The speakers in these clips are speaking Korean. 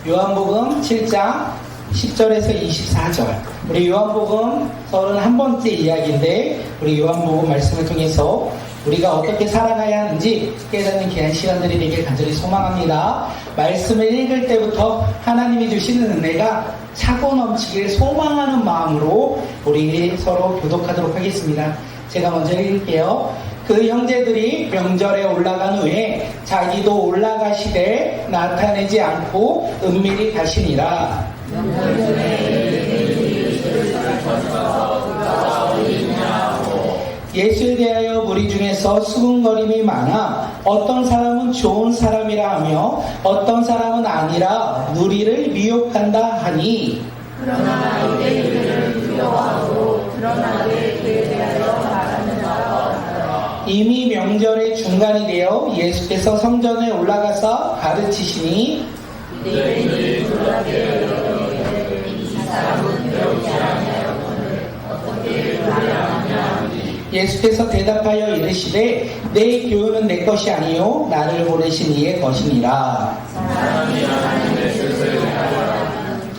요한복음 7장 10절에서 24절. 우리 요한복음 31번째 이야기인데 우리 요한복음 말씀을 통해서 우리가 어떻게 살아가야 하는지 깨닫는 귀한 시간들이 되길 간절히 소망합니다. 말씀을 읽을 때부터 하나님이 주시는 은혜가 차고 넘치길 소망하는 마음으로 우리 서로 교독하도록 하겠습니다. 제가 먼저 읽을게요. 그 형제들이 명절에 올라간 후에 자기도 올라가시되 나타내지 않고 은밀히 가시니라. 예수에 대하여 무리 중에서 수군거림이 많아 어떤 사람은 좋은 사람이라 하며 어떤 사람은 아니라 누리를 미혹한다 하니, 그러나 이제 그들을 두려워하고 드러나게 그에 대하여 말하는 자가 없더라. 이미 명절의 중간이 되어 예수께서 성전에 올라가서 가르치시니 너희들이 놀랍게 여기되 이 사람은 배우지 아니하였거늘 어떻게 말하느냐. 예수께서 대답하여 이르시되 내 교훈은 내 것이 아니요 나를 보내신 이의 것이니라. 사람이 하나님의 뜻을 따라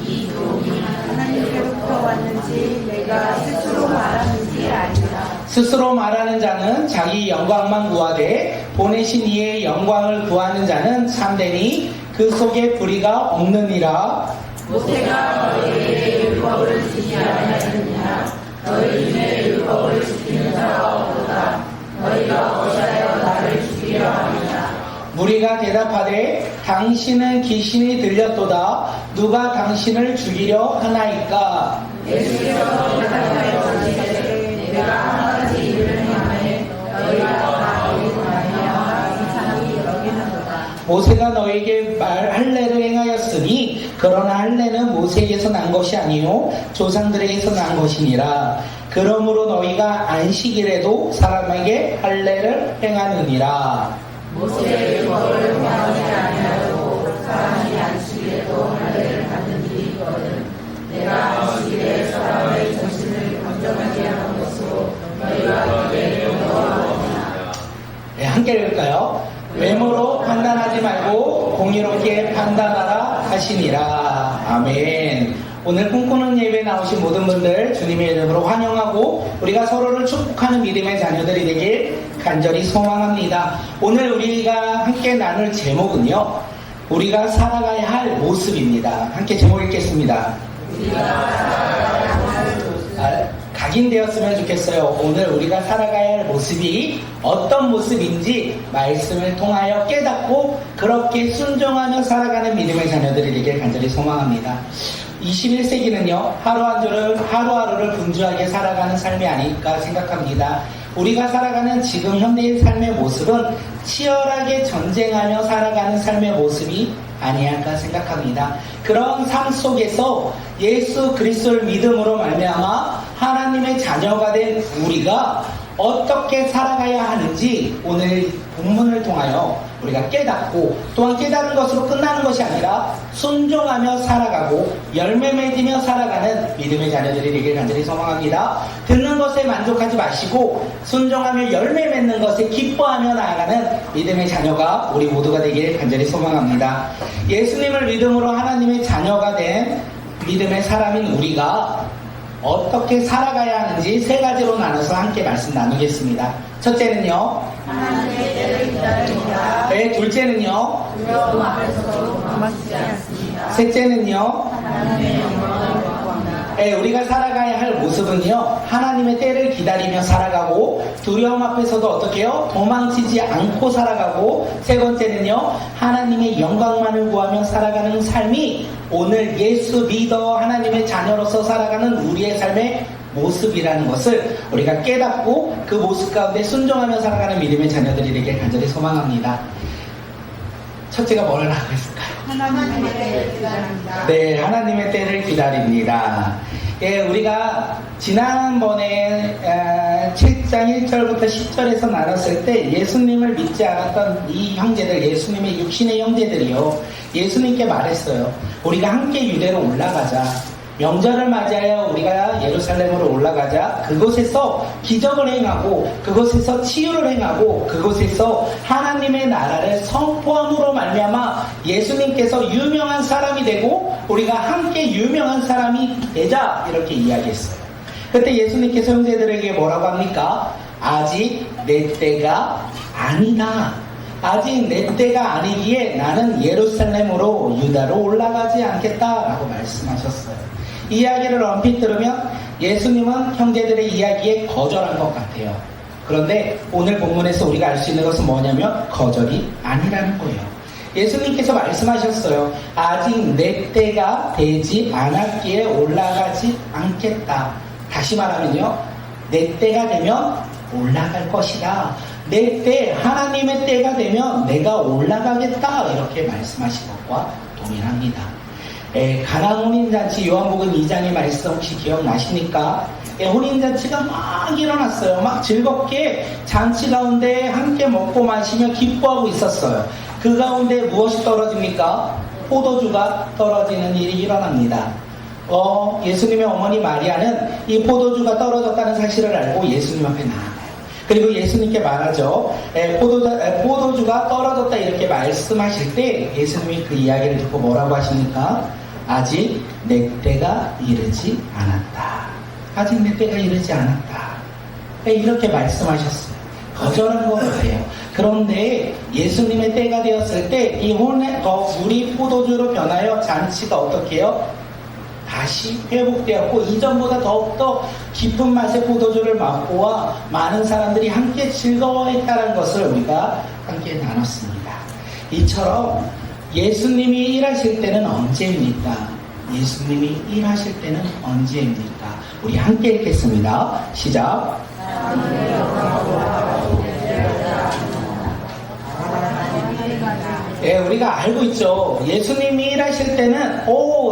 이 교훈이 하나님께로부터 왔는지 내가 스스로 말하는지 아니라. 스스로 말하는 자는 자기 영광만 구하되 보내신 이의 영광을 구하는 자는 참되니 그 속에 불의가 없느니라. 모세가 너희에게 율법을 주지 아니하였느냐. 너희 중에 율법을 지키는 자가 없도다. 너희가 어찌하여 나를 죽이려 하느냐. 무리가 대답하되 당신은 귀신이 들렸도다. 누가 당신을 죽이려 하나이까. 예수께서 대답하여 이르시되 내가 한 가지 일을 행하매 너희가 다 알고 나니와 이상히 여기는도다. 모세가 너에게 할례를 행하였으니 그러나 할례는 모세에게서 난 것이 아니요 조상들에게서 난 것이니라. 그러므로 너희가 안식일에도 사람에게 할례를 행하느니라. 모세의 율법을 행하지 아니하고 사람이 안식일에도 할례를 받는 일이 있거든. 내가 안식일에 사람의 정신을 건전하게 하는 것으로 너희가 그에게 영광하느냐. 네, 함께 읽을까요? 외모로 판단하지 말고 공의롭게 판단하라 하시니라. 아멘. 오늘 꿈꾸는 예배에 나오신 모든 분들 주님의 이름으로 환영하고 우리가 서로를 축복하는 믿음의 자녀들이 되길 간절히 소망합니다. 오늘 우리가 함께 나눌 제목은요, 우리가 살아가야 할 모습입니다. 함께 제목 읽겠습니다. 각인되었으면 좋겠어요. 오늘 우리가 살아가야 할 모습이 어떤 모습인지 말씀을 통하여 깨닫고 그렇게 순종하며 살아가는 믿음의 자녀들이 되길 간절히 소망합니다. 21세기는요, 하루하루를 분주하게 살아가는 삶이 아닐까 생각합니다. 우리가 살아가는 지금 현대의 삶의 모습은 치열하게 전쟁하며 살아가는 삶의 모습이 아니할까 생각합니다. 그런 삶 속에서 예수 그리스도를 믿음으로 말미암아 하나님의 자녀가 된 우리가 어떻게 살아가야 하는지 오늘 본문을 통하여 우리가 깨닫고 또한 깨닫는 것으로 끝나는 것이 아니라 순종하며 살아가고 열매 맺으며 살아가는 믿음의 자녀들이 되길 간절히 소망합니다. 듣는 것에 만족하지 마시고 순종하며 열매 맺는 것에 기뻐하며 나아가는 믿음의 자녀가 우리 모두가 되길 간절히 소망합니다. 예수님을 믿음으로 하나님의 자녀가 된 믿음의 사람인 우리가 어떻게 살아가야 하는지 세 가지로 나눠서 함께 말씀 나누겠습니다. 첫째는요, 하나님의 때를 기다립니다. 네, 둘째는요, 두려움 앞에서도 도망치지 않습니다. 셋째는요, 하나님의 영광을 구합니다. 네, 우리가 살아가야 할 모습은요, 하나님의 때를 기다리며 살아가고 두려움 앞에서도 어떻게 해요? 도망치지 않고 살아가고, 세 번째는요, 하나님의 영광만을 구하며 살아가는 삶이 오늘 예수 믿어 하나님의 자녀로서 살아가는 우리의 삶의 모습이라는 것을 우리가 깨닫고 그 모습 가운데 순종하며 살아가는 믿음의 자녀들이 되길 간절히 소망합니다. 첫째가 뭐라고 했을까요? 하나님의 때를 기다립니다. 네, 하나님의 때를 기다립니다. 예, 우리가 지난번에 7장 1절부터 10절에서 나눴을 때 예수님을 믿지 않았던 이 형제들, 예수님의 육신의 형제들이요, 예수님께 말했어요. 우리가 함께 유대로 올라가자. 명절을 맞이하여 우리가 예루살렘으로 올라가자 그곳에서 기적을 행하고 그곳에서 치유를 행하고 그곳에서 하나님의 나라를 선포함으로 말미암아 예수님께서 유명한 사람이 되고 우리가 함께 유명한 사람이 되자 이렇게 이야기했어요. 그때 예수님께서 형제들에게 뭐라고 합니까? 아직 내 때가 아니다. 아직 내 때가 아니기에 나는 예루살렘으로 유다로 올라가지 않겠다라고 말씀하셨어요. 이 이야기를 얼핏 들으면 예수님은 형제들의 이야기에 거절한 것 같아요. 그런데 오늘 본문에서 우리가 알 수 있는 것은 뭐냐면 거절이 아니라는 거예요. 예수님께서 말씀하셨어요. 아직 내 때가 되지 않았기에 올라가지 않겠다. 다시 말하면요. 내 때가 되면 올라갈 것이다. 내 때, 하나님의 때가 되면 내가 올라가겠다. 이렇게 말씀하신 것과 동일합니다. 가나안 혼인잔치 요한복음 2장의 말씀 혹시 기억나십니까? 혼인잔치가 막 일어났어요. 막 즐겁게 잔치 가운데 함께 먹고 마시며 기뻐하고 있었어요. 그 가운데 무엇이 떨어집니까? 포도주가 떨어지는 일이 일어납니다. 예수님의 어머니 마리아는 이 포도주가 떨어졌다는 사실을 알고 예수님 앞에 나아가요. 그리고 예수님께 말하죠. 포도주가 떨어졌다 이렇게 말씀하실 때 예수님이 그 이야기를 듣고 뭐라고 하십니까? 아직 내 때가 이르지 않았다. 아직 내 때가 이르지 않았다. 이렇게 말씀하셨어요. 거절한 것 같아요. 그런데 예수님의 때가 되었을 때 이 물이 포도주로 변하여 잔치가 어떻게 해요? 다시 회복되었고 이전보다 더욱더 깊은 맛의 포도주를 맛보아 많은 사람들이 함께 즐거워했다는 것을 우리가 함께 나눴습니다. 이처럼 예수님이 일하실 때는 언제입니까? 예수님이 일하실 때는 언제입니까? 우리 함께 읽겠습니다. 시작. 우리가 알고 있죠. 예수님이 일하실 때는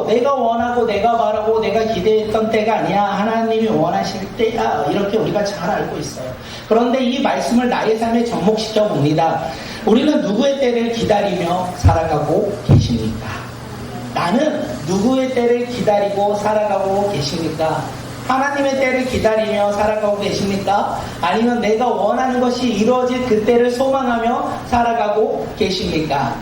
내가 원하고 내가 바라고 내가 기대했던 때가 아니야. 하나님이 원하실 때야. 이렇게 우리가 잘 알고 있어요. 그런데 이 말씀을 나의 삶에 접목시켜 봅니다. 우리는 누구의 때를 기다리며 살아가고 계십니까? 나는 누구의 때를 기다리고 살아가고 계십니까? 하나님의 때를 기다리며 살아가고 계십니까? 아니면 내가 원하는 것이 이루어질 그 때를 소망하며 살아가고 계십니까?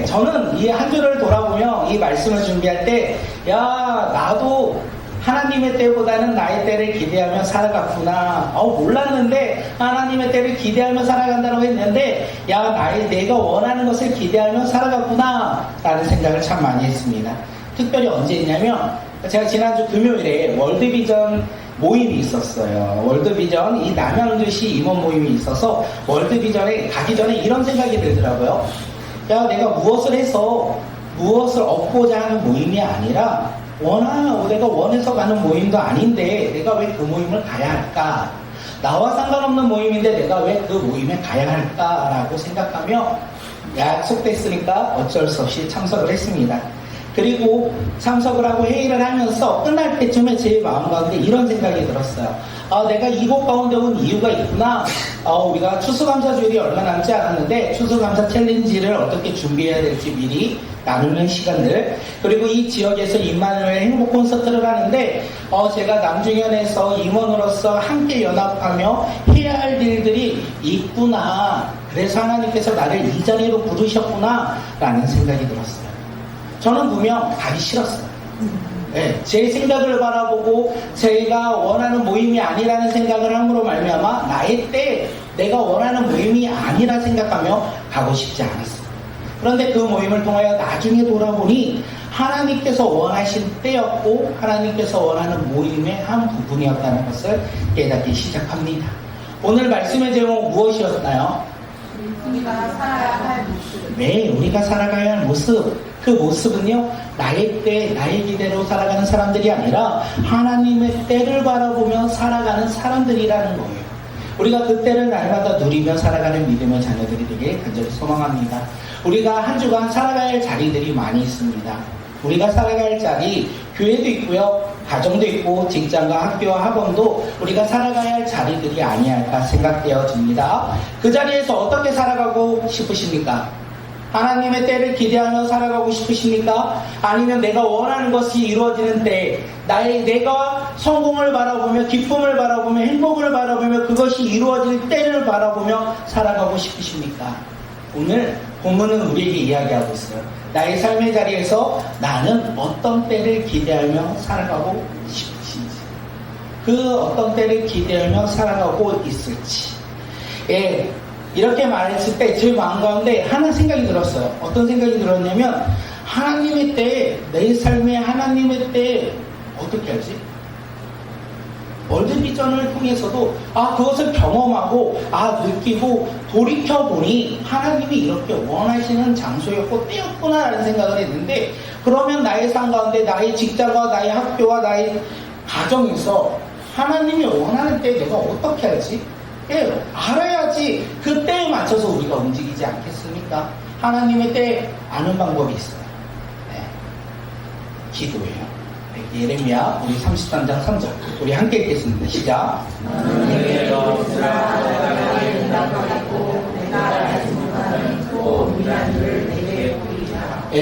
저는 이 한 주를 돌아보며 이 말씀을 준비할 때, 나도 하나님의 때보다는 나의 때를 기대하며 살아갔구나. 몰랐는데 하나님의 때를 기대하며 살아간다고 했는데, 내가 원하는 것을 기대하며 살아갔구나. 라는 생각을 참 많이 했습니다. 특별히 언제 했냐면, 제가 지난주 금요일에 월드비전 모임이 있었어요. 월드비전, 이 남양주시 임원 모임이 있어서 월드비전에 가기 전에 이런 생각이 들더라고요. 내가 무엇을 해서 무엇을 얻고자 하는 모임이 아니라 내가 원해서 가는 모임도 아닌데 내가 왜 그 모임을 가야 할까? 나와 상관없는 모임인데 내가 왜 그 모임에 가야 할까라고 생각하며 약속됐으니까 어쩔 수 없이 참석을 했습니다. 그리고 참석을 하고 회의를 하면서 끝날 때쯤에 제 마음 가운데 이런 생각이 들었어요. 내가 이곳 가운데 온 이유가 있구나. 우리가 추수감사주일이 얼마 남지 않았는데 추수감사 챌린지를 어떻게 준비해야 될지 미리 나누는 시간들, 그리고 이 지역에서 임마누엘 행복 콘서트를 하는데 제가 남중현에서 임원으로서 함께 연합하며 해야 할 일들이 있구나. 그래서 하나님께서 나를 이 자리로 부르셨구나 라는 생각이 들었어요. 저는 분명 가기 싫었어요. 제 생각을 바라보고 제가 원하는 모임이 아니라는 생각을 함으로 말미암아 나의 때 내가 원하는 모임이 아니라 생각하며 가고 싶지 않았어요. 그런데 그 모임을 통하여 나중에 돌아보니 하나님께서 원하신 때였고 하나님께서 원하는 모임의 한 부분이었다는 것을 깨닫기 시작합니다. 오늘 말씀의 제목 무엇이었나요? 우리가 살아야 할 모습. 네, 우리가 살아가야 할 모습. 그 모습은요, 나의 때, 나의 기대로 살아가는 사람들이 아니라 하나님의 때를 바라보며 살아가는 사람들이라는 거예요. 우리가 그 때를 날마다 누리며 살아가는 믿음의 자녀들이 되길 간절히 소망합니다. 우리가 한 주간 살아가야 할 자리들이 많이 있습니다. 우리가 살아가야 할 자리, 교회도 있고요, 가정도 있고, 직장과 학교와 학원도 우리가 살아가야 할 자리들이 아니할까 생각되어집니다. 그 자리에서 어떻게 살아가고 싶으십니까? 하나님의 때를 기대하며 살아가고 싶으십니까? 아니면 내가 원하는 것이 이루어지는 때, 내가 성공을 바라보며, 기쁨을 바라보며, 행복을 바라보며, 그것이 이루어질 때를 바라보며 살아가고 싶으십니까? 오늘 본문은 우리에게 이야기하고 있어요. 나의 삶의 자리에서 나는 어떤 때를 기대하며 살아가고 싶으신지, 그 어떤 때를 기대하며 살아가고 있을지. 예, 이렇게 말했을 때 제 마음 가운데 하나 생각이 들었어요. 어떤 생각이 들었냐면, 하나님의 때, 내 삶에 하나님의 때 어떻게 하지? 월드비전을 통해서도 그것을 경험하고 느끼고 돌이켜보니 하나님이 이렇게 원하시는 장소였고 때였구나라는 생각을 했는데, 그러면 나의 삶 가운데 나의 직장과 나의 학교와 나의 가정에서 하나님이 원하는 때 내가 어떻게 하지? 알아야지 그 때에 맞춰서 우리가 움직이지 않겠습니까? 하나님의 때 아는 방법이 있어요. 기도예요. 예레미야 우리 33장 3절 우리 함께 읽겠습니다. 시작.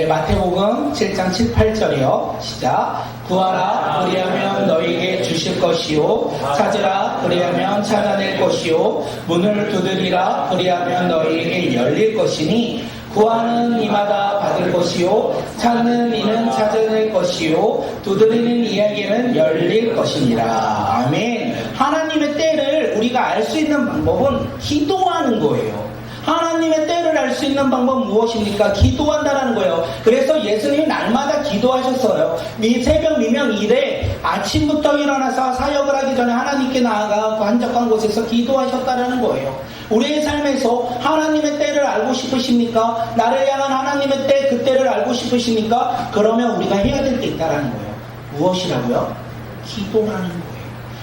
마태복음 7장 7, 8절이요. 시작. 구하라 그리하면 너희에게 주실 것이요, 찾으라 그리하면 찾아낼 것이요, 문을 두드리라 그리하면 너희에게 열릴 것이니, 구하는 이마다 받을 것이요, 찾는 이는 찾아낼 것이요, 두드리는 이에게는 열릴 것이니라. 아멘. 하나님의 때를 우리가 알 수 있는 방법은 기도하는 거예요. 하나님의 때를 알 수 있는 방법은 무엇입니까? 기도한다는 거예요. 그래서 예수님이 날마다 기도하셨어요. 새벽 미명 이래 아침부터 일어나서 사역을 하기 전에 하나님께 나아가 한적한 곳에서 기도하셨다는 거예요. 우리의 삶에서 하나님의 때를 알고 싶으십니까? 나를 향한 하나님의 때, 그 때를 알고 싶으십니까? 그러면 우리가 해야 될 게 있다는 거예요. 무엇이라고요? 기도라는 거예요.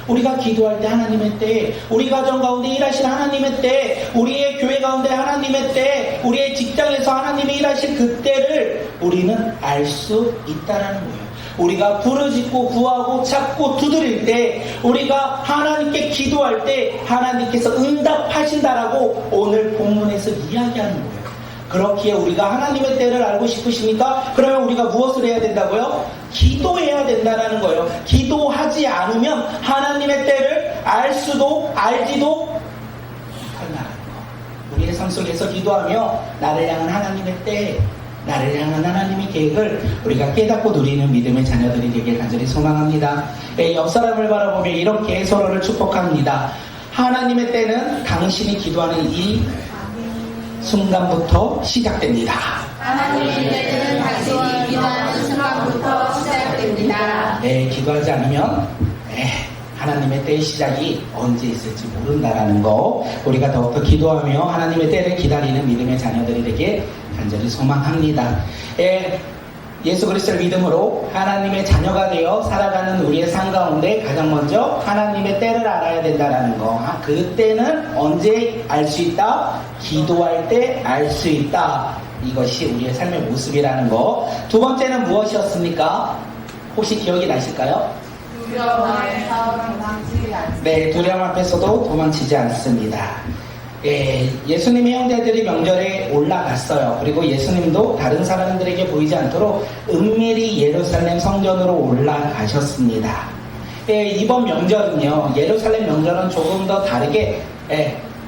우리가 기도할 때 하나님의 때, 우리 가정 가운데 일하실 하나님의 때, 우리의 교회 가운데 하나님의 때, 우리의 직장에서 하나님이 일하실 그 때를 우리는 알 수 있다는 거예요. 우리가 부르짖고 구하고 찾고 두드릴 때, 우리가 하나님께 기도할 때 하나님께서 응답하신다라고 오늘 본문에서 이야기하는 거예요. 그렇기에 우리가 하나님의 때를 알고 싶으십니까? 그러면 우리가 무엇을 해야 된다고요? 기도해야 된다는 거예요. 기도하지 않으면 하나님의 때를 알 수도 알지도 못한다는 거. 우리의 삶 속에서 기도하며 나를 향한 하나님의 때, 나를 향한 하나님의 계획을 우리가 깨닫고 누리는 믿음의 자녀들이 되길 간절히 소망합니다. 옆 사람을 바라보며 이렇게 서로를 축복합니다. 하나님의 때는 당신이 기도하는 이 순간부터 시작됩니다. 하나님의 때는 당신이 기도하는 순간부터 시작됩니다. 기도하지 않으면 하나님의 때의 시작이 언제 있을지 모른다라는 거, 우리가 더욱더 기도하며 하나님의 때를 기다리는 믿음의 자녀들이 되길 간절히 소망합니다. 예수 그리스도를 믿음으로 하나님의 자녀가 되어 살아가는 우리의 삶 가운데 가장 먼저 하나님의 때를 알아야 된다는 거. 그 때는 언제 알 수 있다? 기도할 때 알 수 있다. 이것이 우리의 삶의 모습이라는 거. 두 번째는 무엇이었습니까? 혹시 기억이 나실까요? 두려움 앞에서 도망치지 않습니다. 네, 두려움 앞에서도 도망치지 않습니다. 예수님의 형제들이 명절에 올라갔어요. 그리고 예수님도 다른 사람들에게 보이지 않도록 은밀히 예루살렘 성전으로 올라가셨습니다. 이번 명절은요, 예루살렘 명절은 조금 더 다르게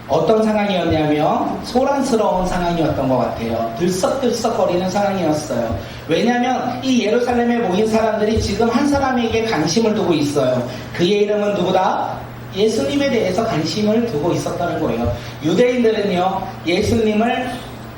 어떤 상황이었냐면 소란스러운 상황이었던 것 같아요. 들썩들썩거리는 상황이었어요. 왜냐하면 이 예루살렘에 모인 사람들이 지금 한 사람에게 관심을 두고 있어요. 그의 이름은 누구다? 예수님에 대해서 관심을 두고 있었다는 거예요. 유대인들은요, 예수님을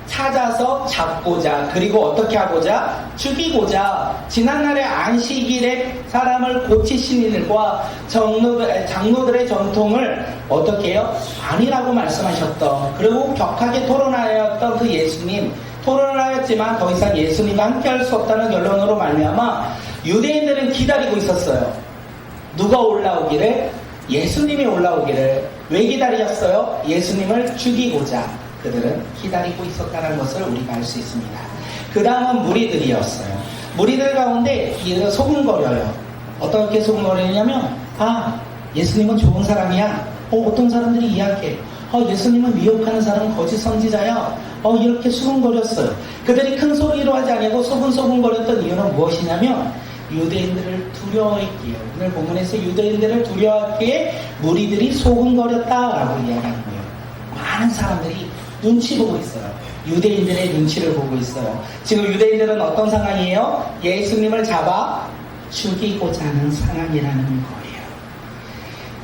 찾아서 잡고자, 그리고 어떻게 하고자? 죽이고자, 지난날의 안식일에 사람을 고치신 일과 장로들의 전통을 어떻게 해요? 아니라고 말씀하셨던, 그리고 격하게 토론하였던 그 예수님, 토론을 하였지만 더 이상 예수님과 함께할 수 없다는 결론으로 말미암아 유대인들은 기다리고 있었어요. 누가 올라오기를? 예수님이 올라오기를. 왜 기다렸어요? 예수님을 죽이고자 그들은 기다리고 있었다는 것을 우리가 알 수 있습니다. 그 다음은 무리들이었어요. 무리들 가운데 소근거려요. 어떻게 소근거리냐면, 예수님은 좋은 사람이야. 어떤 사람들이 이야기해. 예수님은 미혹하는 사람은 거짓 선지자야. 이렇게 수근거렸어요. 그들이 큰 소리로 하지 아니고 소근소근거렸던 이유는 무엇이냐면 유대인들을 두려워했기에, 오늘 본문에서 유대인들을 두려워했기에 무리들이 소근거렸다라고 이야기하는 거예요. 많은 사람들이 눈치 보고 있어요. 유대인들의 눈치를 보고 있어요. 지금 유대인들은 어떤 상황이에요? 예수님을 잡아 죽이고자 하는 상황이라는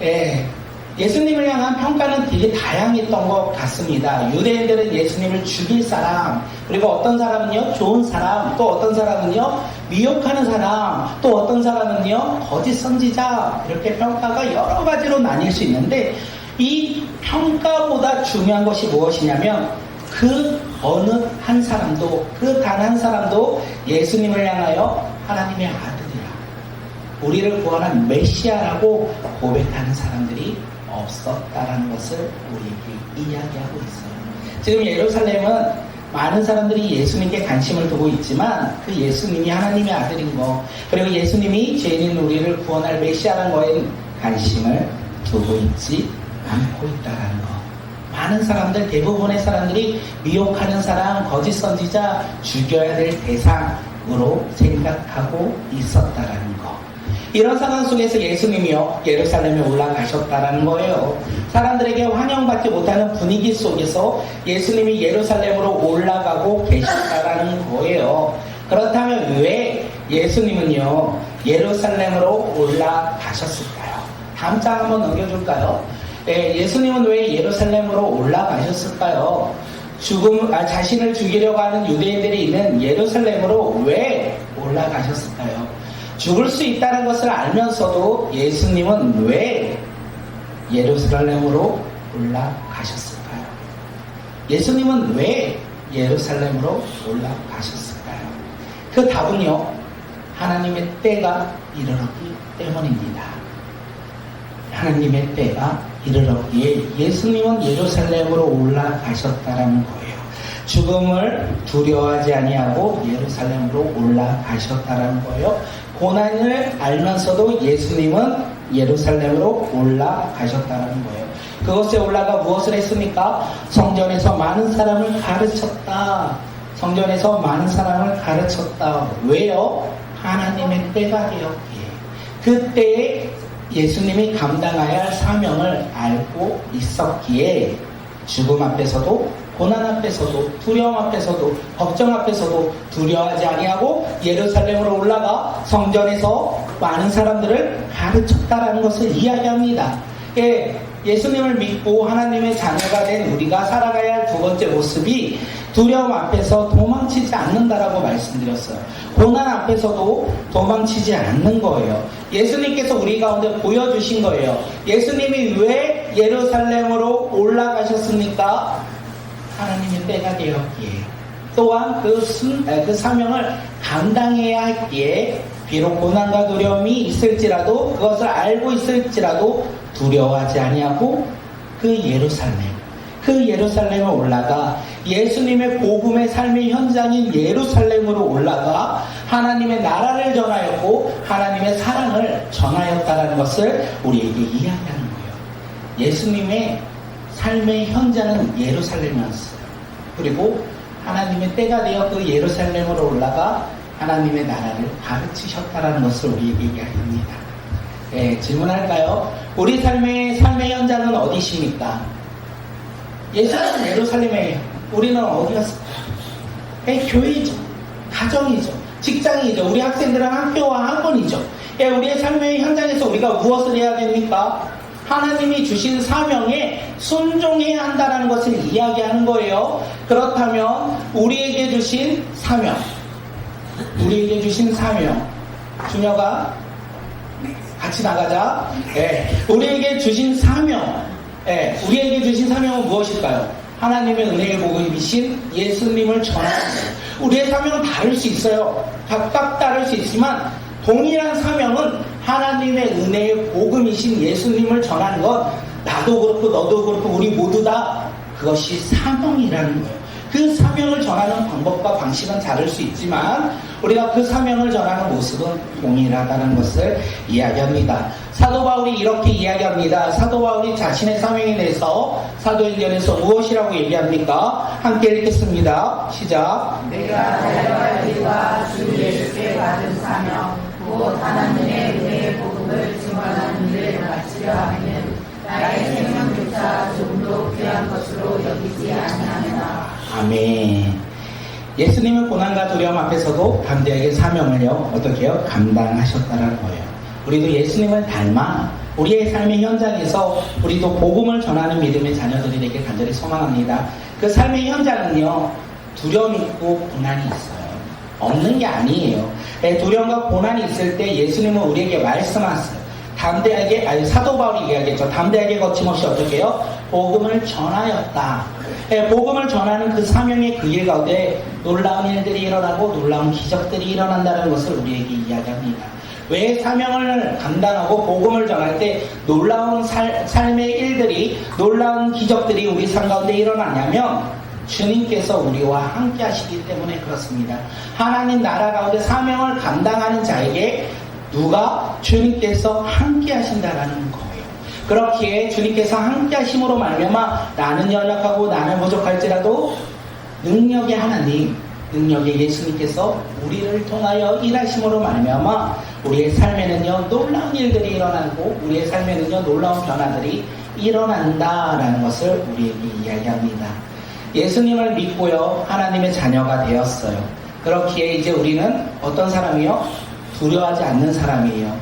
거예요. 예수님을 향한 평가는 되게 다양했던 것 같습니다. 유대인들은 예수님을 죽일 사람, 그리고 어떤 사람은요, 좋은 사람, 또 어떤 사람은요, 미혹하는 사람, 또 어떤 사람은요, 거짓 선지자, 이렇게 평가가 여러 가지로 나뉠 수 있는데, 이 평가보다 중요한 것이 무엇이냐면, 그 어느 한 사람도, 그 단 한 사람도 예수님을 향하여 하나님의 아들이라, 우리를 구원한 메시아라고 고백하는 사람들이 없었다라는 것을 우리에게 이야기하고 있어요. 지금 예루살렘은 많은 사람들이 예수님께 관심을 두고 있지만 그 예수님이 하나님의 아들인 거, 그리고 예수님이 죄인인 우리를 구원할 메시아라는 거에 관심을 두고 있지 않고 있다라는 거. 많은 사람들, 대부분의 사람들이 미혹하는 사람, 거짓 선지자, 죽여야 될 대상으로 생각하고 있었다라는 거. 이런 상황 속에서 예수님이요, 예루살렘에 올라가셨다라는 거예요. 사람들에게 환영받지 못하는 분위기 속에서 예수님이 예루살렘으로 올라가고 계셨다라는 거예요. 그렇다면 왜 예수님은요, 예루살렘으로 올라가셨을까요? 다음 장 한번 넘겨줄까요? 예수님은 왜 예루살렘으로 올라가셨을까요? 자신을 죽이려고 하는 유대인들이 있는 예루살렘으로 왜 올라가셨을까요? 죽을 수 있다는 것을 알면서도 예수님은 왜 예루살렘으로 올라가셨을까요? 예수님은 왜 예루살렘으로 올라가셨을까요? 그 답은요, 하나님의 때가 이르렀기 때문입니다. 하나님의 때가 이르렀기에 예수님은 예루살렘으로 올라가셨다라는 거예요. 죽음을 두려워하지 아니하고 예루살렘으로 올라가셨다라는 거예요. 고난을 알면서도 예수님은 예루살렘으로 올라가셨다는 거예요. 그것에 올라가 무엇을 했습니까? 성전에서 많은 사람을 가르쳤다. 성전에서 많은 사람을 가르쳤다. 왜요? 하나님의 때가 되었기에. 그때에 예수님이 감당해야 할 사명을 알고 있었기에 죽음 앞에서도, 고난 앞에서도, 두려움 앞에서도, 걱정 앞에서도 두려워하지 아니하고 예루살렘으로 올라가 성전에서 많은 사람들을 가르쳤다라는 것을 이야기합니다. 예수님을 믿고 하나님의 자녀가 된 우리가 살아가야 할 두 번째 모습이 두려움 앞에서 도망치지 않는다라고 말씀드렸어요. 고난 앞에서도 도망치지 않는 거예요. 예수님께서 우리 가운데 보여주신 거예요. 예수님이 왜 예루살렘으로 올라가셨습니까? 하나님의 때가 되었기에, 또한 그 사명을 감당해야 했기에, 비록 고난과 두려움이 있을지라도, 그것을 알고 있을지라도 두려워하지 아니하고 그 예루살렘에 올라가 예수님의 복음의 삶의 현장인 예루살렘으로 올라가 하나님의 나라를 전하였고 하나님의 사랑을 전하였다는 것을 우리에게 이야기하는 거예요. 예수님의 삶의 현장은 예루살렘이었어요. 그리고 하나님의 때가 되어 그 예루살렘으로 올라가 하나님의 나라를 가르치셨다는 것을 우리에게 이야기합니다. 질문할까요? 우리 삶의 현장은 어디십니까? 예수님은 예루살렘이에요. 우리는 어디 갔을까? 교회이죠. 가정이죠. 직장이죠. 우리 학생들은 학교와 학원이죠. 우리의 삶의 현장에서 우리가 무엇을 해야 됩니까? 하나님이 주신 사명에 순종해야 한다는 것을 이야기하는 거예요. 그렇다면 우리에게 주신 사명, 준혁아 같이 나가자. 우리에게 주신 사명, 우리에게 주신 사명은 무엇일까요? 하나님의 은혜의 복음이신 예수님을 전하는 거예요. 우리의 사명은 다를 수 있어요. 각각 다를 수 있지만 동일한 사명은 하나님의 은혜의 복음이신 예수님을 전하는 것, 나도 그렇고 너도 그렇고 우리 모두 다 그것이 사명이라는 거예요. 그 사명을 전하는 방법과 방식은 다를 수 있지만 우리가 그 사명을 전하는 모습은 동일하다는 것을 이야기합니다. 사도 바울이 이렇게 이야기합니다. 사도 바울이 자신의 사명에 대해서 사도행전에서 무엇이라고 얘기합니까? 함께 읽겠습니다. 시작. 내가 달려갈 길과 주 예수께 받은 사명 곧 하나님의 은혜의 복음을 증언하는 일을 마치려 하면 나의 생명조차 조금도 귀한 것으로 여기지 아니하노라. 아멘. 예수님은 고난과 두려움 앞에서도 담대하게 사명을요, 어떻게 해요? 감당하셨다는 거예요. 우리도 예수님을 닮아 우리의 삶의 현장에서 우리도 복음을 전하는 믿음의 자녀들이 되길 간절히 소망합니다. 그 삶의 현장은요, 두려움 있고 고난이 있어요. 없는 게 아니에요. 두려움과 고난이 있을 때 예수님은 우리에게 말씀하세요. 담대하게, 사도 바울이 이야기했죠. 담대하게 거침없이 어떻게 해요? 복음을 전하였다. 복음을 전하는 그 사명의 그 일 가운데 놀라운 일들이 일어나고 놀라운 기적들이 일어난다는 것을 우리에게 이야기합니다. 왜 사명을 감당하고 복음을 전할 때 놀라운 삶의 일들이, 놀라운 기적들이 우리 삶 가운데 일어나냐면 주님께서 우리와 함께 하시기 때문에 그렇습니다. 하나님 나라 가운데 사명을 감당하는 자에게 누가? 주님께서 함께 하신다라는 거예요. 그렇기에 주님께서 함께 하심으로 말미암아 나는 연약하고 나는 부족할지라도 능력의 하나님, 능력의 예수님께서 우리를 통하여 일하심으로 말미암아 우리의 삶에는요 놀라운 일들이 일어나고 우리의 삶에는요 놀라운 변화들이 일어난다라는 것을 우리에게 이야기합니다. 예수님을 믿고요 하나님의 자녀가 되었어요. 그렇기에 이제 우리는 어떤 사람이요? 두려워하지 않는 사람이에요.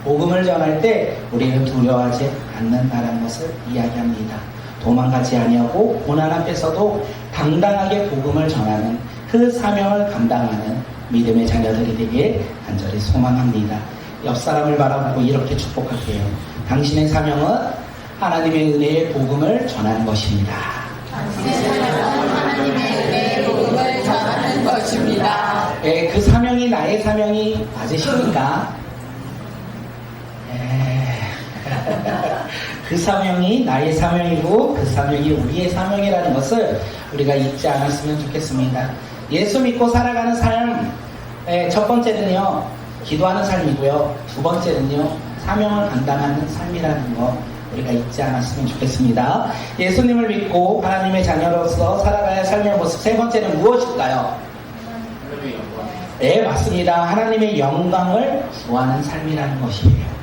복음을 전할 때 우리는 두려워하지 않는다는 것을 이야기합니다. 도망가지 아니하고 고난 앞에서도 당당하게 복음을 전하는 그 사명을 감당하는 믿음의 자녀들이 되길 간절히 소망합니다. 옆 사람을 바라보고 이렇게 축복할게요. 당신의 사명은 하나님의 은혜의 복음을 전하는 것입니다. 당신의 사명은 하나님의 은혜의 복음을 전하는 것입니다. 그 사명이 나의 사명이 맞으십니까? 그 사명이 나의 사명이고 그 사명이 우리의 사명이라는 것을 우리가 잊지 않았으면 좋겠습니다. 예수 믿고 살아가는 삶, 첫 번째는요 기도하는 삶이고요, 두 번째는요 사명을 감당하는 삶이라는 거 우리가 잊지 않았으면 좋겠습니다. 예수님을 믿고 하나님의 자녀로서 살아가야 할 삶의 모습, 세 번째는 무엇일까요? 네, 맞습니다. 하나님의 영광을 구하는 삶이라는 것이에요.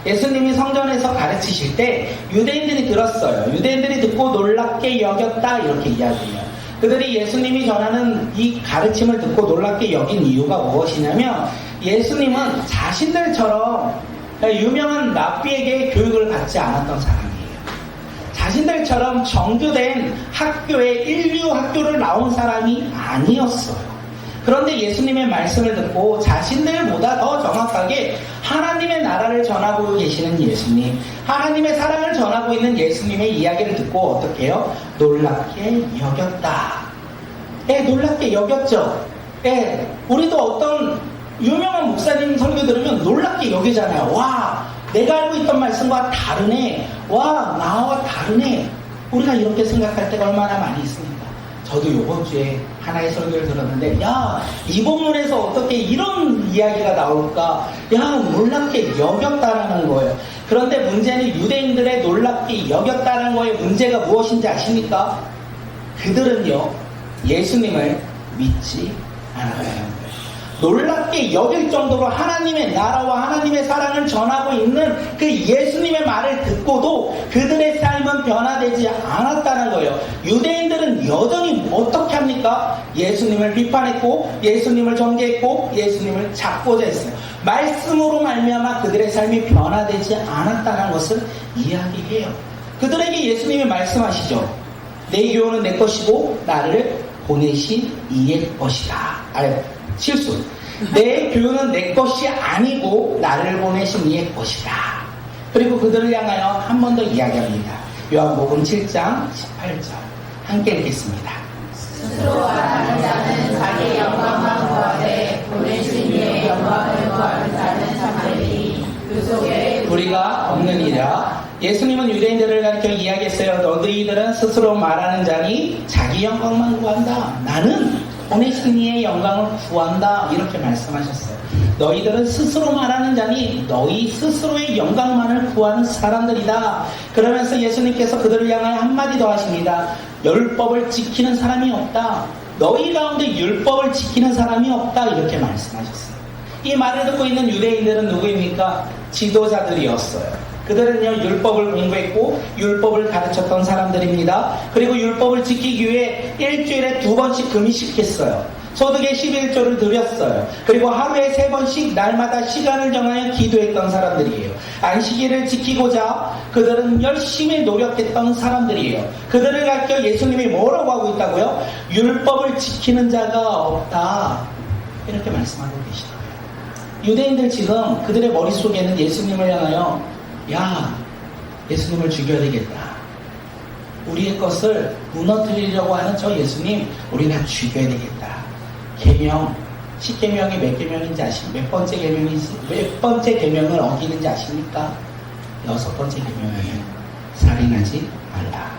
예수님이 성전에서 가르치실 때 유대인들이 들었어요. 유대인들이 듣고 놀랍게 여겼다 이렇게 이야기해요. 그들이 예수님이 전하는 이 가르침을 듣고 놀랍게 여긴 이유가 무엇이냐면 예수님은 자신들처럼 유명한 랍비에게 교육을 받지 않았던 사람이에요. 자신들처럼 정규된 학교에 인류 학교를 나온 사람이 아니었어요. 그런데 예수님의 말씀을 듣고 자신들보다 더 정확하게 하나님의 나라를 전하고 계시는 예수님, 하나님의 사랑을 전하고 있는 예수님의 이야기를 듣고 어떻게 해요? 놀랍게 여겼다. 놀랍게 여겼죠. 우리도 어떤 유명한 목사님 설교 들으면 놀랍게 여기잖아요. 와, 내가 알고 있던 말씀과 다르네. 와, 나와 다르네. 우리가 이렇게 생각할 때가 얼마나 많이 있습니까? 저도 요번 주에 하나의 설교를 들었는데, 야, 이 본문에서 어떻게 이런 이야기가 나올까? 야, 놀랍게 여겼다라는 거예요. 그런데 문제는 유대인들의 놀랍게 여겼다는 거의 문제가 무엇인지 아십니까? 그들은요, 예수님을 믿지 않아요. 놀랍게 여길 정도로 하나님의 나라와 하나님의 사랑을 전하고 있는 그 예수님의 말을 듣고도 그들의 삶은 변화되지 않았다는 거예요. 유대인들은 여전히 어떻게 합니까? 예수님을 비판했고 예수님을 정죄했고 예수님을 잡고자 했어요. 말씀으로 말미암아 그들의 삶이 변화되지 않았다는 것을 이야기해요. 그들에게 예수님이 말씀하시죠. 내 교훈은 내 것이고 나를 보내신 이의 것이다. 실수. 내 교훈은 내 것이 아니고 나를 보내신 이의 것이다. 그리고 그들을 향하여 한 번 더 이야기합니다. 요한복음 7장 18절 함께 읽겠습니다. 스스로 말하는 자는 자기 영광만 구하되 보내신 이의 영광을 구하는 자는 참되니 그 속에 우리가 없느니라. 예수님은 유대인들을 가리켜 이야기했어요. 너희들은 스스로 말하는 자니 자기 영광만 구한다. 나는 보내신 이의 영광을 구한다. 이렇게 말씀하셨어요. 너희들은 스스로 말하는 자니 너희 스스로의 영광만을 구하는 사람들이다. 그러면서 예수님께서 그들을 향하여 한마디 더 하십니다. 율법을 지키는 사람이 없다. 너희 가운데 율법을 지키는 사람이 없다. 이렇게 말씀하셨어요. 이 말을 듣고 있는 유대인들은 누구입니까? 지도자들이었어요. 그들은요, 율법을 공부했고 율법을 가르쳤던 사람들입니다. 그리고 율법을 지키기 위해 일주일에 2번씩 금식했어요. 소득의 11조를 드렸어요. 그리고 하루에 3번씩 날마다 시간을 정하여 기도했던 사람들이에요. 안식일을 지키고자 그들은 열심히 노력했던 사람들이에요. 그들을 가르쳐 예수님이 뭐라고 하고 있다고요? 율법을 지키는 자가 없다. 이렇게 말씀하고 계시더라고요. 유대인들 지금 그들의 머릿속에는 예수님을 향하여 야, 예수님을 죽여야 되겠다. 우리의 것을 무너뜨리려고 하는 저 예수님, 우리가 죽여야 되겠다. 계명, 10계명이 몇 계명인지 아십니까? 몇 번째 계명을 어기는지 아십니까? 6번째 계명이에요. 살인하지 말라.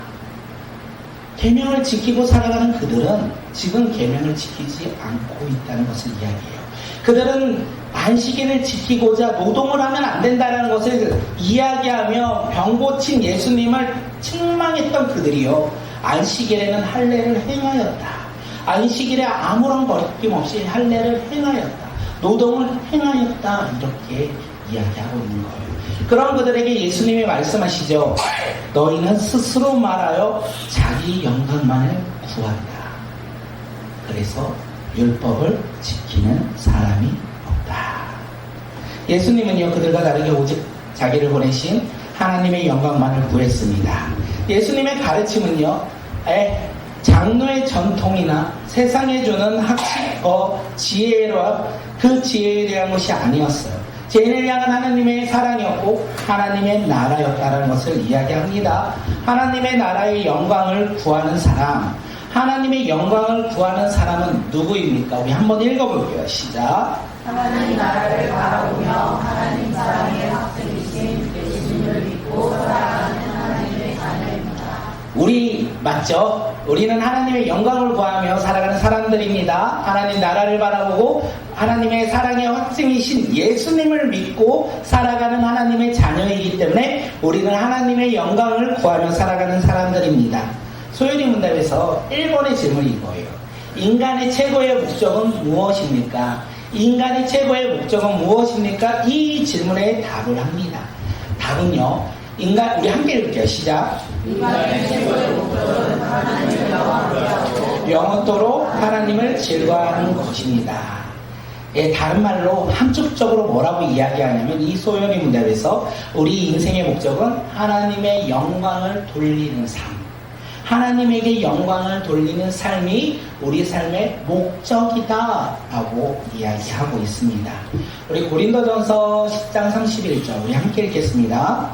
계명을 지키고 살아가는 그들은 지금 계명을 지키지 않고 있다는 것을 이야기해요. 그들은 안식일을 지키고자 노동을 하면 안 된다는 것을 이야기하며 병 고친 예수님을 책망했던 그들이요. 안식일에는 할례를 행하였다. 안식일에 아무런 거리낌 없이 할례를 행하였다. 노동을 행하였다. 이렇게 이야기하고 있는 거예요. 그런 그들에게 예수님이 말씀하시죠. 너희는 스스로 말하여 자기 영광만을 구한다. 그래서 율법을 지키는 사람이 없다. 예수님은요, 그들과 다르게 오직 자기를 보내신 하나님의 영광만을 구했습니다. 예수님의 가르침은요, 장로의 전통이나 세상에 주는 학식과 지혜와 그 지혜에 대한 것이 아니었어요. 죄인을 향한 하나님의 사랑이었고 하나님의 나라였다는 것을 이야기합니다. 하나님의 나라의 영광을 구하는 사람, 하나님의 영광을 구하는 사람은 누구입니까? 우리 한번 읽어볼게요. 시작. 하나님 나라를 바라보며 하나님 사랑의 학생이신 예수님을 믿고 살아가는 하나님의 자녀입니다. 우리 맞죠? 우리는 하나님의 영광을 구하며 살아가는 사람들입니다. 하나님 나라를 바라보고 하나님의 사랑의 확증이신 예수님을 믿고 살아가는 하나님의 자녀이기 때문에 우리는 하나님의 영광을 구하며 살아가는 사람들입니다. 소연이 문답에서 1번의 질문이 이거예요. 인간의 최고의 목적은 무엇입니까? 인간의 최고의 목적은 무엇입니까? 이 질문에 답을 합니다. 답은요, 우리 함께 읽을게요. 시작. 인간의 최고의 목적은 하나님을 영화롭게 영원토록 하나님을 즐거워하는 것입니다. 예, 다른 말로 함축적으로 뭐라고 이야기하냐면 이 소연이 문답에서 우리 인생의 목적은 하나님의 영광을 돌리는 삶, 하나님에게 영광을 돌리는 삶이 우리 삶의 목적이다 라고 이야기하고 있습니다. 우리 고린도전서 10장 31절 우리 함께 읽겠습니다.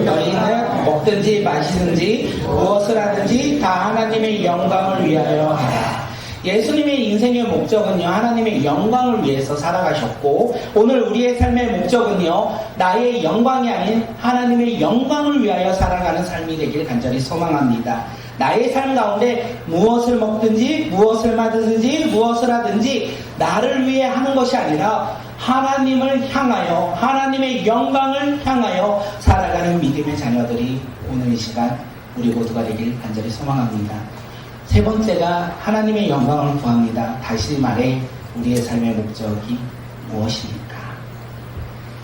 너희는 먹든지 마시든지 무엇을 하든지 다 하나님의 영광을 위하여 하라. 예수님의 인생의 목적은요, 하나님의 영광을 위해서 살아가셨고, 오늘 우리의 삶의 목적은요, 나의 영광이 아닌 하나님의 영광을 위하여 살아가는 삶이 되길 간절히 소망합니다. 나의 삶 가운데 무엇을 먹든지, 무엇을 마시든지, 무엇을 하든지 나를 위해 하는 것이 아니라 하나님을 향하여, 하나님의 영광을 향하여 살아가는 믿음의 자녀들이 오늘 이 시간 우리 모두가 되길 간절히 소망합니다. 세 번째가 하나님의 영광을 구합니다. 다시 말해 우리의 삶의 목적이 무엇입니까?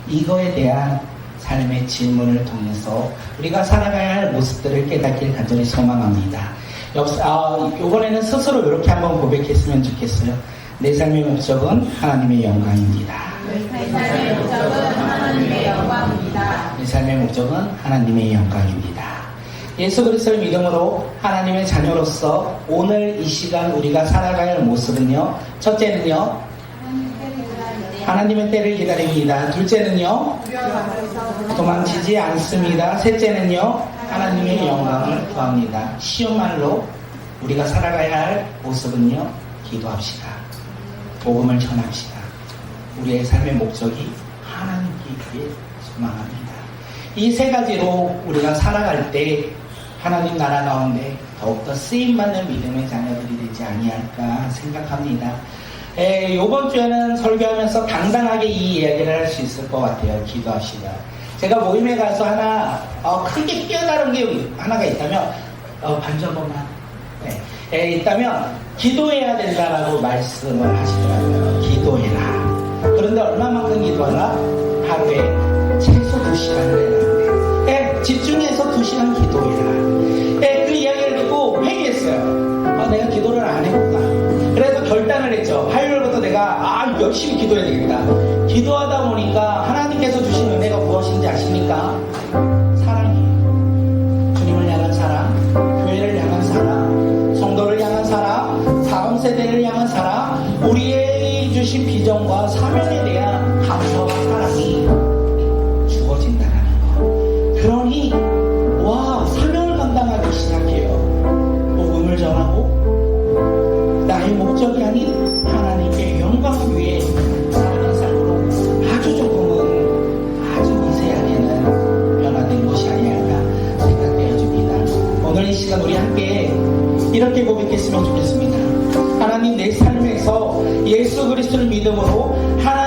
이거에 대한 삶의 질문을 통해서 우리가 살아가야 할 모습들을 깨닫길 간절히 소망합니다. 이번에는 스스로 이렇게 한번 고백했으면 좋겠어요. 내 삶의 목적은 하나님의 영광입니다. 내 삶의 목적은 하나님의 영광입니다. 내 삶의 목적은 하나님의 영광입니다. 예수 그리스도의 믿음으로 하나님의 자녀로서 오늘 이 시간 우리가 살아가야 할 모습은요, 첫째는요, 하나님의 때를 기다립니다. 둘째는요, 도망치지 않습니다. 셋째는요, 하나님의 영광을 구합니다. 쉬운 말로 우리가 살아가야 할 모습은요, 기도합시다. 복음을 전합시다. 우리의 삶의 목적이 하나님께 소망합니다. 이 세 가지로 우리가 살아갈 때 하나님 나라 가운데 더욱더 쓰임받는 믿음의 자녀들이 되지 아니할까 생각합니다. 이번 주에는 설교하면서 당당하게 이 이야기를 할 수 있을 것 같아요. 기도합시다. 제가 모임에 가서 하나 크게 깨달은 게 하나가 있다면 반주 한 번만 있다면 기도해야 된다라고 말씀을 하시더라고요. 기도해라. 그런데 얼마만큼 기도하라? 하루에 최소 2시간을 해라. 집중해서 2시간 기도해라. 그 이야기를 듣고 회개했어요. 내가 기도를 안 해볼까. 그래서 결단을 했죠. 화요일부터 내가 열심히 기도해야 되겠다. 기도하다 보니까 하나님께서 주신 은혜가 무엇인지 아십니까? 사랑이에요. 주님을 향한 사랑, 교회를 향한 사랑, 성도를 향한 사랑, 다음 세대를 향한 사랑, 우리의 주신 비전과 사명에 대한 감사와 사랑이 주어진다는 거. 그러니 사명을 감당하기 시작해요. 복음을 전하고 나의 목적이 아닌 하나님께 영광을 위해 사는 삶으로 아주 조금은 아주 미세하게는 변화된 것이 아니었나 생각되어집니다. 오늘 이 시간 우리 함께 이렇게 고백했으면 좋겠습니다. 하나님, 내 삶에서 예수 그리스도를 믿음으로 하나님